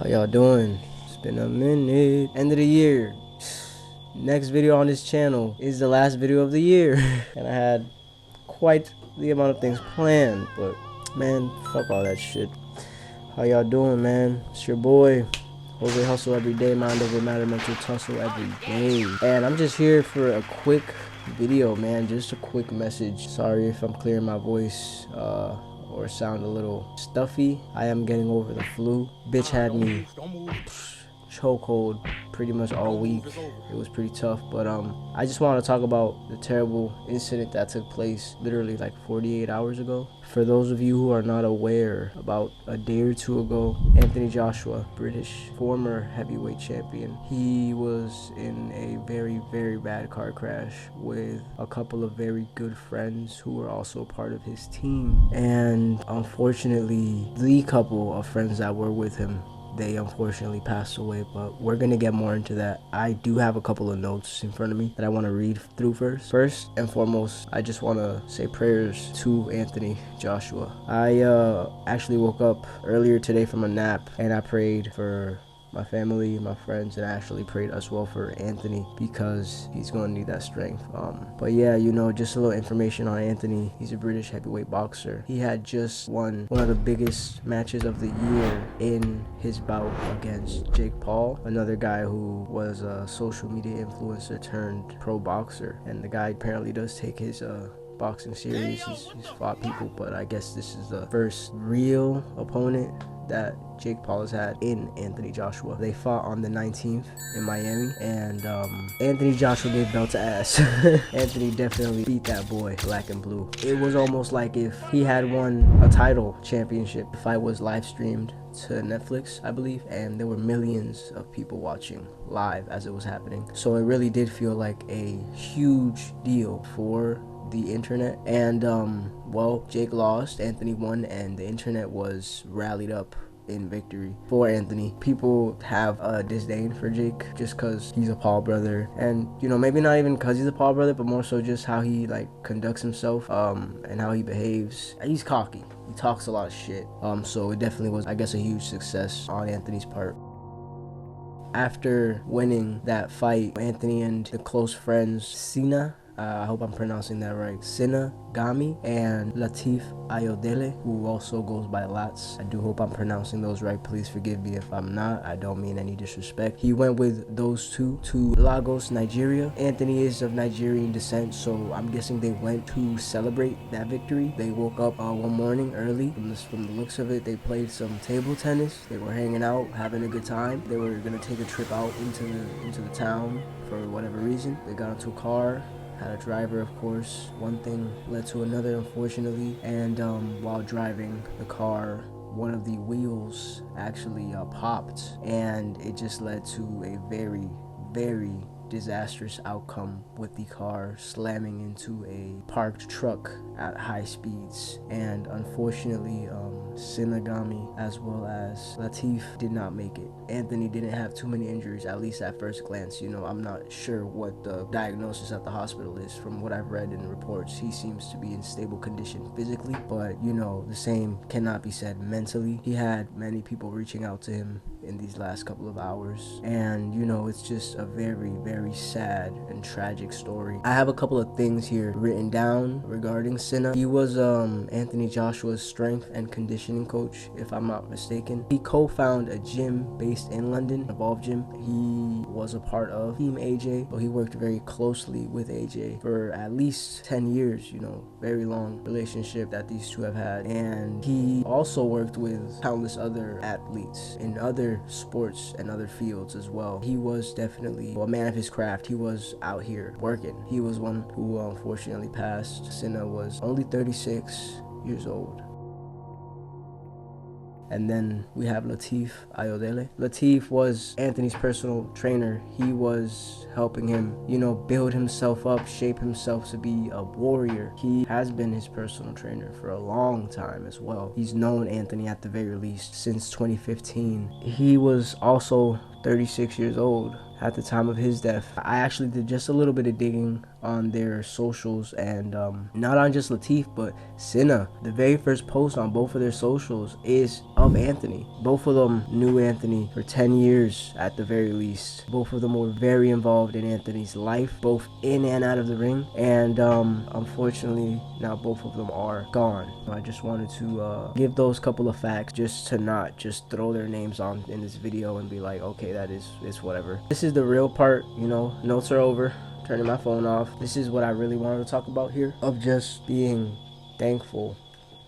How y'all doing? It's been a minute. End of the year. Next video on this channel is the last video of the year. And I had quite the amount of things planned, but man, fuck all that shit. How y'all doing, man? It's your boy. Jose hustle every day, mind over matter, mental tussle every day. And I'm just here for a quick video, man. Just a quick message. Sorry if I'm clearing my voice or sound a little stuffy. I am getting over the flu. Bitch had me chokehold pretty much all week. It was pretty tough, but I just want to talk about the terrible incident that took place literally like 48 hours ago. For those of you who are not aware, about a day or two ago, Anthony Joshua, British former heavyweight champion, he was in a very, very bad car crash with a couple of very good friends who were also part of his team. And unfortunately, the couple of friends that were with him, they unfortunately passed away, but we're gonna get more into that. I do have a couple of notes in front of me that I want to read through first. First and foremost, I just want to say prayers to Anthony Joshua. I actually woke up earlier today from a nap and I prayed for my family, my friends, and I actually prayed as well for Anthony because he's going to need that strength. But yeah, you know, just a little information on Anthony. He's a British heavyweight boxer. He had just won one of the biggest matches of the year in his bout against Jake Paul, another guy who was a social media influencer turned pro boxer. And the guy apparently does take his boxing series. He's fought people, but I guess this is the first real opponent that Jake Paul has had in Anthony Joshua. They fought on the 19th in Miami, and Anthony Joshua gave belt to ass. Anthony definitely beat that boy black and blue. It was almost like if he had won a title championship. The fight was live streamed to Netflix, I believe, and there were millions of people watching live as it was happening. So it really did feel like a huge deal for the internet. And well, Jake lost, Anthony won, and the internet was rallied up in victory for Anthony. People have a disdain for Jake just because he's a Paul brother, and you know, maybe not even because he's a Paul brother, but more so just how he like conducts himself and how he behaves. He's cocky, he talks a lot of shit, so it definitely was, I guess, a huge success on Anthony's part. After winning that fight, Anthony and the close friends Sina, I hope I'm pronouncing that right, Sina and Latif Ayodele, who also goes by Lats. I do hope I'm pronouncing those right. Please forgive me if I'm not. I don't mean any disrespect. He went with those two to Lagos, Nigeria. Anthony is of Nigerian descent, so I'm guessing they went to celebrate that victory. They woke up one morning early. From the looks of it, they played some table tennis. They were hanging out, having a good time. They were gonna take a trip out into the town for whatever reason. They got into a car, had a driver, of course. One thing led to another, unfortunately, and while driving the car, one of the wheels actually popped, and it just led to a very, very disastrous outcome, with the car slamming into a parked truck at high speeds. And unfortunately, Sina as well as Latif did not make it. Anthony didn't have too many injuries, at least at first glance. You know, I'm not sure what the diagnosis at the hospital is. From what I've read in reports, he seems to be in stable condition physically, but you know, the same cannot be said mentally. He had many people reaching out to him in these last couple of hours, and you know, it's just a very, very sad and tragic story. I have a couple of things here written down regarding Sina. He was Anthony Joshua's strength and conditioning coach, if I'm not mistaken. He co-founded a gym based in London, Evolve Gym. He was a part of Team AJ, so he worked very closely with AJ for at least 10 years, you know, very long relationship that these two have had. And he also worked with countless other athletes in other sports and other fields as well. He was definitely a man of his craft. He was out here working. He was one who unfortunately passed. Sina was only 36 years old. And then we have Latif Ayodele. Latif was Anthony's personal trainer. He was helping him, you know, build himself up, shape himself to be a warrior. He has been his personal trainer for a long time as well. He's known Anthony at the very least since 2015. He was also 36 years old, at the time of his death. I actually did just a little bit of digging on their socials, and not on just Latif, but Sina. The very first post on both of their socials is of Anthony. Both of them knew Anthony for 10 years at the very least. Both of them were very involved in Anthony's life, both in and out of the ring, and unfortunately now both of them are gone. I just wanted to give those couple of facts, just to not just throw their names on in this video and be like, okay, it's whatever. This is the real part, you know. Notes are over. Turning my phone off. This is what I really wanted to talk about here, of just being thankful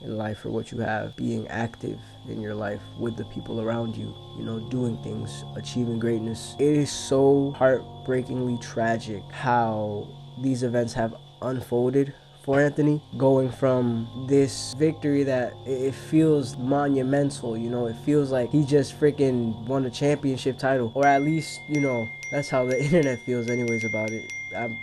in life for what you have, being active in your life with the people around you, you know, doing things, achieving greatness. It is so heartbreakingly tragic how these events have unfolded for Anthony, going from this victory that it feels monumental, you know, it feels like he just freaking won a championship title, or at least, you know, that's how the internet feels anyways about it.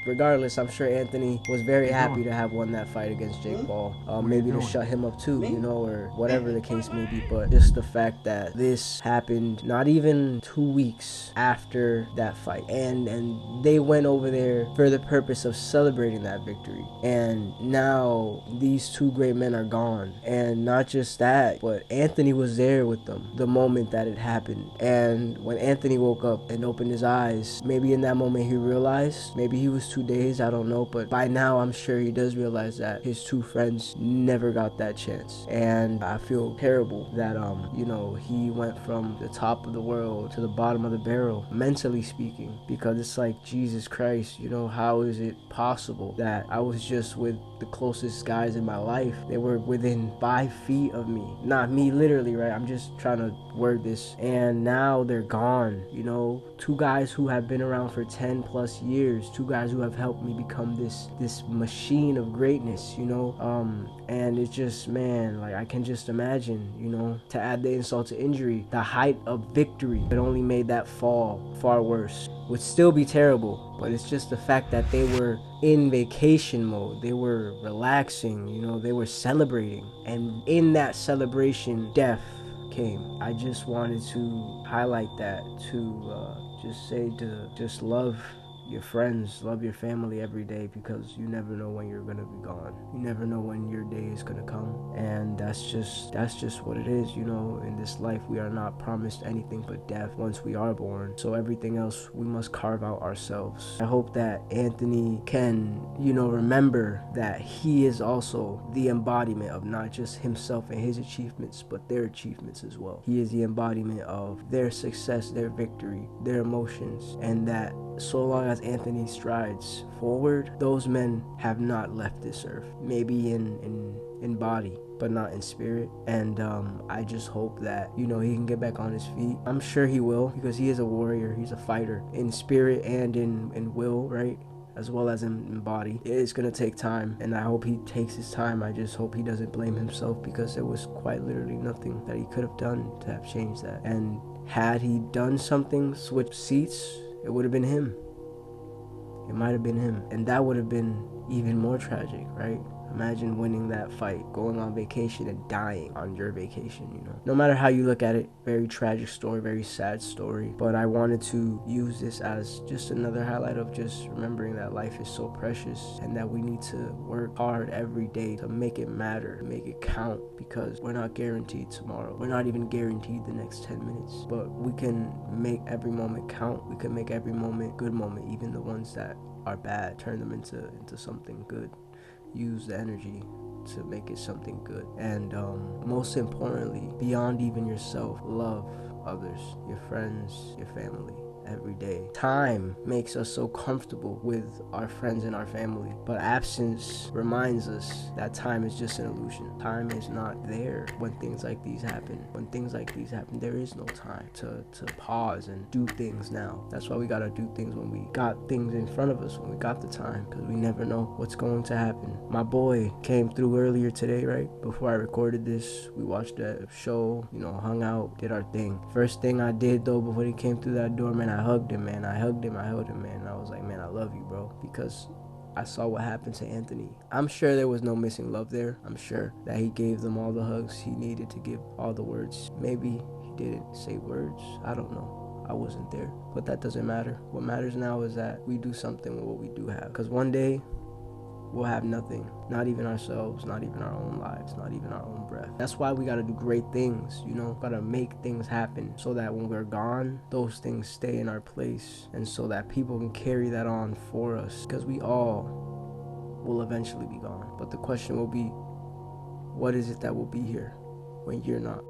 Regardless, I'm sure Anthony was very happy to have won that fight against Jake Paul. Maybe to shut him up too, you know, or whatever the case may be. But just the fact that this happened not even 2 weeks after that fight, and they went over there for the purpose of celebrating that victory. And now these two great men are gone. And not just that, but Anthony was there with them the moment that it happened. And when Anthony woke up and opened his eyes, maybe in that moment he realized, maybe he was too dazed, I don't know, but by now I'm sure he does realize that his two friends never got that chance. And I feel terrible that you know, he went from the top of the world to the bottom of the barrel, mentally speaking, because it's like, Jesus Christ, you know, how is it possible that I was just with the closest guys in my life? They were within 5 feet of me, not me literally, right? I'm just trying to word this, and now they're gone. You know, two guys who have been around for 10 plus years, two guys who have helped me become this machine of greatness, you know. And it's just, man, like, I can just imagine, you know, to add the insult to injury, the height of victory, it only made that fall far worse. Would still be terrible, but it's just the fact that they were in vacation mode, they were relaxing, you know, they were celebrating, and in that celebration, death came. I just wanted to highlight that, to just say to just love your friends, love your family every day, because you never know when you're gonna be gone. You never know when your day is gonna come, and that's just what it is, you know. In this life, we are not promised anything but death once we are born, so everything else we must carve out ourselves. I hope that Anthony can, you know, remember that he is also the embodiment of not just himself and his achievements, but their achievements as well. He is the embodiment of their success, their victory, their emotions, and that so long as Anthony strides forward, those men have not left this earth. Maybe in body, but not in spirit. And I just hope that, you know, he can get back on his feet. I'm sure he will, because he is a warrior, he's a fighter in spirit and in will, right? As well as in body. It's gonna take time, and I hope he takes his time. I just hope he doesn't blame himself, because there was quite literally nothing that he could have done to have changed that. And had he done something, switch seats, it would have been him. It might have been him, and that would have been even more tragic, right? Imagine winning that fight, going on vacation and dying on your vacation, you know. No matter how you look at it, very tragic story, very sad story. But I wanted to use this as just another highlight of just remembering that life is so precious, and that we need to work hard every day to make it matter, make it count, because we're not guaranteed tomorrow. We're not even guaranteed the next 10 minutes, but we can make every moment count. We can make every moment good moment, even the ones that are bad, turn them into something good. Use the energy to make it something good. And most importantly, beyond even yourself, love others, your friends, your family, every day. Time makes us so comfortable with our friends and our family, but absence reminds us that time is just an illusion. Time is not there when things like these happen. When things like these happen, there is no time to pause and do things now. That's why we gotta do things when we got things in front of us, when we got the time, because we never know what's going to happen. My boy came through earlier today, right? Before I recorded this, we watched a show, you know, hung out, did our thing. First thing I did though, before he came through that door, man, I hugged him, man. I held him, man. And I was like, man, I love you, bro, because I saw what happened to Anthony. I'm sure there was no missing love there. I'm sure that he gave them all the hugs he needed to give, all the words. Maybe he didn't say words. I don't know. I wasn't there. But that doesn't matter. What matters now is that we do something with what we do have. Because one day, we'll have nothing. Not even ourselves, not even our own lives, not even our own breath. That's why we gotta do great things, you know? Gotta make things happen so that when we're gone, those things stay in our place. And so that people can carry that on for us. Because we all will eventually be gone. But the question will be, what is it that will be here when you're not?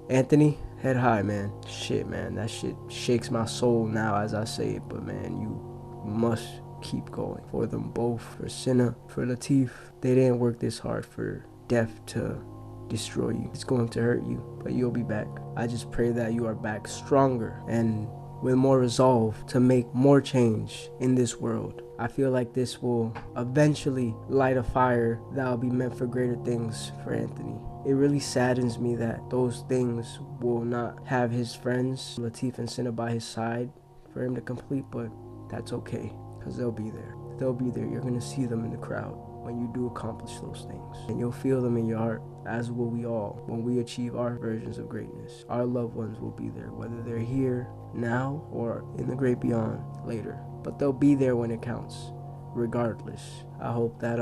Anthony, head high, man. Shit, man, that shit shakes my soul now as I say it, but man, you must keep going. For them both, for Sina, for Latif, they didn't work this hard for death to destroy you. It's going to hurt you, but you'll be back. I just pray that you are back stronger and with more resolve to make more change in this world. I feel like this will eventually light a fire that will be meant for greater things for Anthony. It really saddens me that those things will not have his friends, Latif and Sina, by his side for him to complete, but that's okay, because they'll be there. They'll be there. You're going to see them in the crowd when you do accomplish those things. And you'll feel them in your heart, as will we all, when we achieve our versions of greatness. Our loved ones will be there, whether they're here now or in the great beyond later. But they'll be there when it counts, regardless. I hope that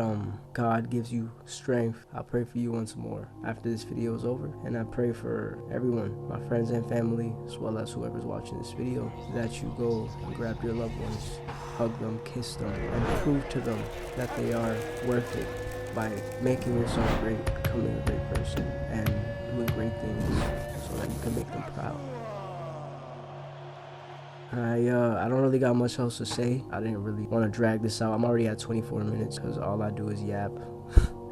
God gives you strength. I'll pray for you once more after this video is over, and I pray for everyone, my friends and family, as well as whoever's watching this video, that you go and grab your loved ones, hug them, kiss them, and prove to them that they are worth it by making yourself great, becoming a great person, and doing great things so that you can make them proud. I don't really got much else to say. I didn't really want to drag this out. I'm already at 24 minutes because all I do is yap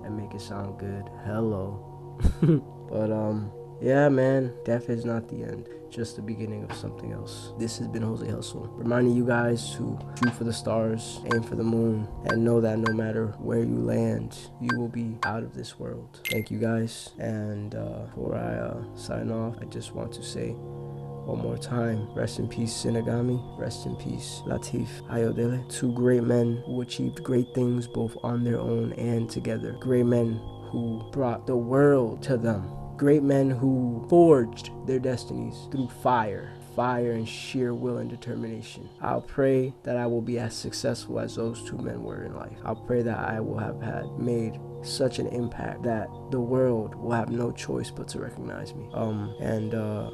and make it sound good. Hello. But yeah, man, death is not the end, just the beginning of something else. This has been Jose Hustle, reminding you guys to shoot for the stars, aim for the moon, and know that no matter where you land, you will be out of this world. Thank you guys, and before I sign off, I just want to say one more time, rest in peace Sinagami, rest in peace Latif Ayodele, two great men who achieved great things both on their own and together. Great men who brought the world to them. Great men who forged their destinies through fire and sheer will and determination. I'll pray that I will be as successful as those two men were in life. I'll pray that I will have made such an impact that the world will have no choice but to recognize me.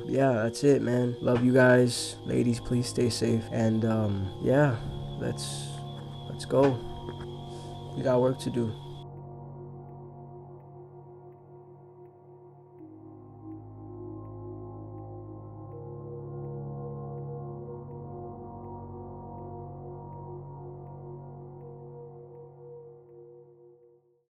Yeah, that's it, man. Love you guys. Ladies, please stay safe. And yeah, let's go. We got work to do.